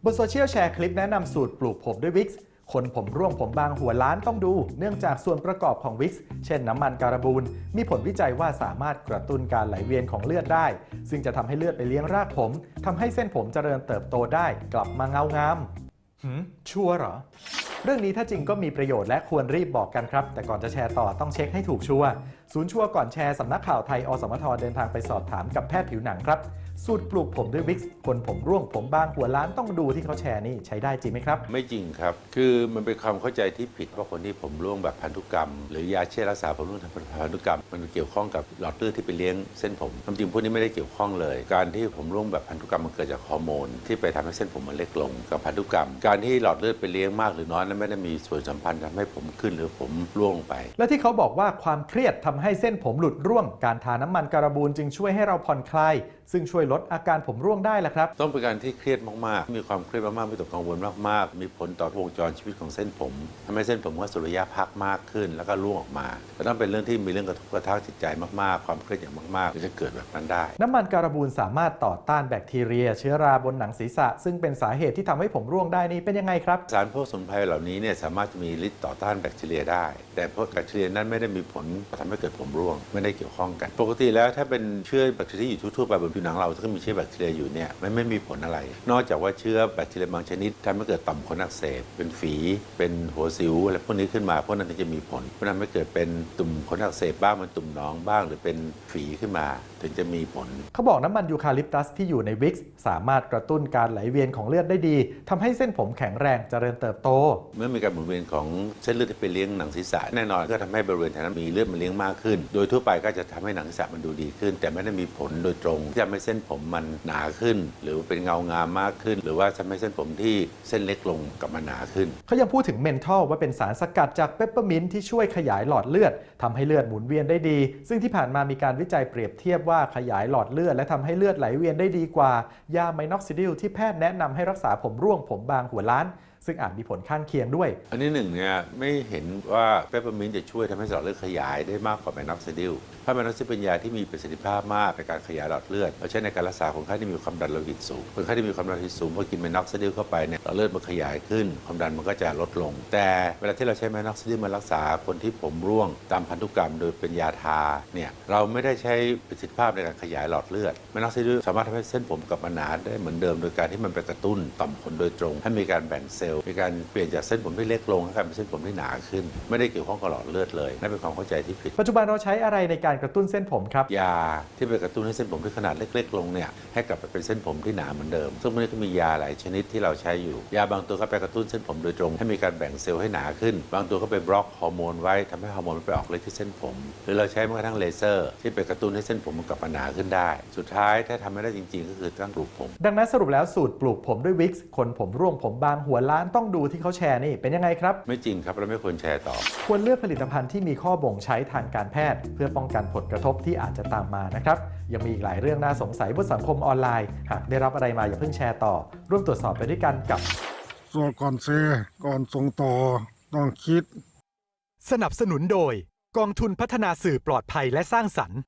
บนโซเชียลแชร์คลิปแนะนำสูตรปลูกผมด้วยวิกซ์คนผมร่วงผมบางหัวล้านต้องดูเนื่องจากส่วนประกอบของวิกซ์เช่นน้ำมันการบูนมีผลวิจัยว่าสามารถกระตุ้นการไหลเวียนของเลือดได้ซึ่งจะทำให้เลือดไปเลี้ยงรากผมทำให้เส้นผมเจริญเติบโตได้กลับมาเงางามชัวร์เหรอเรื่องนี้ถ้าจริงก็มีประโยชน์และควรรีบบอกกันครับแต่ก่อนจะแชร์ต่อต้องเช็คให้ถูกชัวร์ศูนย์ชัวร์ก่อนแชร์สำนักข่าวไทยอสมทเดินทางไปสอบถามกับแพทย์ผิวหนังครับสูตรปลูกผมด้วยวิกซ์คนผมร่วงผมบางหัวล้านต้องดูที่เขาแชร์นี่ใช้ได้จริงไหมครับไม่จริงครับคือมันเป็นความเข้าใจที่ผิดว่าคนที่ผมร่วงแบบพันธุกรรมหรือยาเช่รักษาผมร่วงทางพันธุกรรมมันเกี่ยวข้องกับหลอดเลือดที่ไปเลี้ยงเส้นผมความจริงพวกนี้ไม่ได้เกี่ยวข้องเลยการที่ผมร่วงแบบพันธุกรรมมันเกิดจากฮอร์โมนที่ไปทำให้เส้นผมมันเล็กลงกับพันธุกรรมการที่หลอดเลือดไปเลี้ยงมากหรือน้อยนั้นไม่ได้มีส่วนสัมพันธ์ทำให้ผมขึ้นหรือผมร่วงไปและที่เขาบอกว่าความเครียดทำให้เส้นผมหลุดร่วงการทาน้ำมันการบูนจึงช่วยให้เราผ่อนคลายซึ่งช่วยลดอาการผมร่วงได้แหละครับต้องเป็นการที่เครียดมากๆมีความเครียดมากๆมีตกกังวลมากๆมีผลต่อวงจรชีวิตของเส้นผมทำให้เส้นผมก็สุริยะพักมากขึ้นแล้วก็ร่วงออกมาแต่ต้องเป็นเรื่องที่มีเรื่องกระทบกระทั่งจิตใจมากๆความเครียดอย่างมากๆจะเกิดแบบนั้นได้น้ำมันการบูนสามารถต่อต้านแบคทีเรียเชื้อราบนหนังศีรษะซึ่งเป็นสาเหตุที่ทำให้ผมร่วงได้นี่เป็นยังไงครับสารพวกสมุนไพรเหล่านี้เนี่ยสามารถจะมีฤทธิ์ต่อต้านแบคทีเรียได้แต่พวกแบคทีเรียนั้นไม่ได้มีผลทำให้เกิดผมร่วงไม่ได้เกี่ยวข้องกันปกติแล้วถ้าเป็นเชื้อแบคทีเรียอยู่ทั่วๆไปบนผิวหนังเราถ้ามีเชื้อแบคทีเรียอยู่เนี่ยไม่มีผลอะไรนอกจากว่าเชื้อแบคทีเรียบางชนิดทำให้เกิดต่อมขนอักเสบเป็นฝีเป็นหัวสิวอะไรพวกนี้ขึ้นมาพวกนั้นจะมีผลเพราะนั้นไม่เกิดเป็นตุ่มขนอักเสบบ้างเป็นตุ่มหนองบ้างหรือเป็นฝีขึ้นมาถึงจะมีผลเขาบอกน้ำมันยูคาลิปตัสที่อยู่ในวิกซ์สามารถกระตุ้นการไหลเวียนของเลือดได้ดีทำให้เส้นผมแข็งแรงเจริญเติบโตเมื่อมีการหมุนเวียนของเส้นเลือดที่ไปเลี้ยงหนังศีรษะแน่นอนก็ทำให้บริเวณแถวนั้นมีเลือดมันเลี้ยงมากขึ้นโดยทั่วไปก็จะทำให้หนังศีรษะมันดูดีขึ้นแต่ไม่ได้มีผลโดยตรงที่ทำให้เส้นผมมันหนาขึ้นหรือเป็นเงางามมากขึ้นหรือว่าทำให้เส้นผมที่เส้นเล็กลงกับมันหนาขึ้นเขายังพูดถึงเมนทอลว่าเป็นสารสกัดจากเปปเปอร์มินท์ที่ช่วยขยายหลอดเลือดทำให้เลือดหมุนเวียนได้ดีซึ่งที่ผ่านมามีการวิจัยเปรียบเทียบว่าขยายหลอดเลือดและทำให้เลือดไหลเวียนได้ดีกว่ายาไมน็อกซิดิลที่แพทย์แนะนำให้รักษาผมร่วงผมบางหัวล้านซึ่งอาจมีผลข้างเคียงด้วยอันนี้หนึ่งเนี่ยไม่เห็นว่าเปปเปอร์มินต์จะช่วยทำให้หลอดเลือดขยายได้มากกว่าไมน็อกซิดิลเพราะไมน็อกซิดิลเป็นยาที่มีประสิทธิภาพมากในการขยายหลอดเลือดเราใช้ในการรักษาคนไข้ที่มีความดันโลหิตสูงคนไข้ที่มีความดันโลหิตสูงพอกินไมน็อกซิดิลเข้าไปเนี่ยหลอดเลือดมันขยายขึ้นความดันมันก็จะลดลงแต่เวลาที่เราใช้ไมน็อกซิดิลมารักษาคนที่ผมร่วงตามพันธุกรรมโดยเป็นยาทาเนี่ยเราไม่ได้ใช้ประสิทธิภาพในการขยายหลอดเลือดไมน็อกซิดิลสามารถทำให้เส้นผมกลับมาหนาได้เหมือนเดิมโดยการที่มันไปกระตุ้นต่อมขนโดยตรงให้มีการแบ่งเซลล์มีการเปลี่ยนจากเส้นผมที่เล็กลงให้กลายเป็นเส้นผมที่หนาขึ้นไม่ได้เกี่ยวข้องกับหลอดเลือดเลยนั่นเป็นความเข้าใจที่ผิดปัจจุบันเราใช้อะไรในการกระตุ้นเส้นผมครับยาที่ไปกระตุ้นให้เส้นผมที่ขนาดเล็กๆลงเนี่ยให้กลับไปเป็นเส้นผมที่หนาเหมือนเดิมซึ่งพวกนี้ก็มียาหลายชนิดที่เราใช้อยู่ยาบางตัวก็ไปกระตุ้นเส้นผมโดยตรงให้มีการแบ่งเซลล์ให้หนาขึ้นบางตัวก็ไปบล็อกฮอร์โมนไว้ทำให้ฮอร์โมนไปออกฤทธิ์ที่เส้นผมหรือเราใช้แม้กระทั่งเลเซอร์ที่ไปกระตุ้นให้เส้นผมมันกลับมาหนาขึ้นได้สุดท้ายถ้าทำไม่ได้จริงๆก็คือต้องปลูกผมดังนั้นสรุปแล้วสูตรปลูกผมด้วยวิกซ์คนผมร่วงผมบางหัวล้านต้องดูที่เขาแชร์นี่เป็นยังไงครับไม่จริงครับเราไม่ควรแชร์ต่อควรเลือกผลิตภัณฑ์ที่มีข้อบ่งใช้ทางการแพทย์เพื่อป้องกันผลกระทบที่อาจจะตามมานะครับยังมีอีกหลายเรื่องน่าสงสัยบนสังคมออนไลน์หากได้รับอะไรมาอย่าเพิ่งแชร์ต่อร่วมตรวจสอบไปด้วยกันกับส่วนก่อนซื้อก่อนส่งต่อต้องคิดสนับสนุนโดยกองทุนพัฒนาสื่อปลอดภัยและสร้างสรรค์